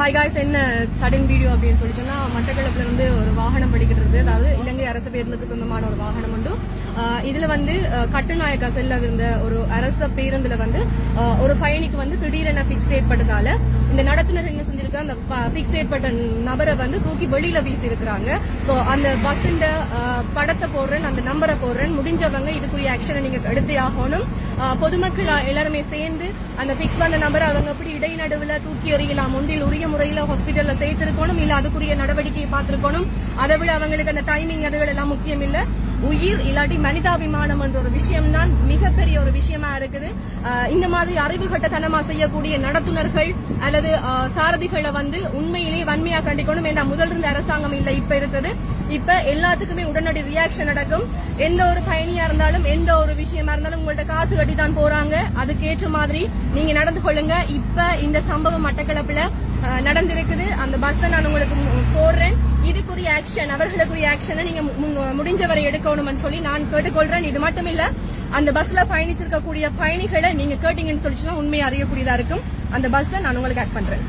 Hi guys, என்ன sudden video அப்படின்னு சொல்லி சொன்னா, மட்டக்களப்புல இருந்து ஒரு வாகனம் படிக்கிறது, அதாவது இலங்கை அரசு பேருந்துக்கு சொந்தமான ஒரு வாகனம் உண்டு. இதுல கட்டுநாயக்கா செல்ல இருந்த ஒரு அரச பேருந்துல ஒரு பயணிக்கு திடீரென பிக்ஸ் ஏற்பட்டதால இந்த நடத்துனர் என்ன செஞ்சிருக்க, அந்த பிக்ஸ் ஏற்பட்ட நபரை தூக்கி வெளியில வீசி இருக்கிறாங்க. சோ அந்த பஸ் படத்தை போடுறேன், அந்த நம்பரை போடுறேன், முடிஞ்சவங்க இதுக்குரிய ஆக்ஷனை நீங்க எடுத்தே ஆகணும். பொதுமக்கள் எல்லாருமே சேர்ந்து அந்த பிக்ஸ் வந்த நபரை அவங்க அப்படி இடைநடுவுல தூக்கி எறியலாம். ஒன்றில் உரிய முறையில ஹாஸ்பிட்டல்ல சேர்த்திருக்கணும், இல்ல அதுக்குரிய நடவடிக்கையை பார்த்திருக்கணும். அதை விட அவங்களுக்கு அந்த டைமிங் அதுகள் எல்லாம் முக்கியம் இல்ல, உயிர் இல்லாட்டி மனிதாபிமானம் என்ற ஒரு விஷயம் தான் மிகப்பெரிய ஒரு விஷயமா இருக்குது. இந்த மாதிரி அறிவுகட்டத்தனமா செய்யக்கூடிய நடத்துனர்கள் அல்லது சாரதிகளை உண்மையிலேயே வன்மையா கண்டிக்கணும். ஏன்னா முதல் இருந்த அரசாங்கம் இல்ல, இப்ப இருக்குது. இப்ப எல்லாத்துக்குமே உடனடி ரியாக்ஷன் நடக்கும். எந்த ஒரு பயணியா இருந்தாலும் எந்த ஒரு விஷயமா இருந்தாலும் உங்கள்ட்ட காசு கட்டி தான் போறாங்க, அதுக்கேற்ற மாதிரி நீங்க நடந்து கொள்ளுங்க. இப்ப இந்த சம்பவம் மட்டக்களப்புல நடந்திருக்குது. அந்த பஸ் நான் உங்களுக்கு போடுறேன். இதுக்குரிய ஆக்ஷன், அவர்களுக்குரிய ஆக்ஷனை நீங்க முடிஞ்சவரை எடுக்கணும்னு சொல்லி நான் கேட்டுக்கொள்றேன். இது மட்டும் இல்ல, அந்த பஸ்ல பயணிச்சிருக்கக்கூடிய பயணிகளை நீங்க கேட்டீங்கன்னு சொல்லிச்சுன்னா உண்மையை அறியக்கூடியதா இருக்கும். அந்த பஸ்ஸை நான் உங்களுக்கு ஆட் பண்றேன்.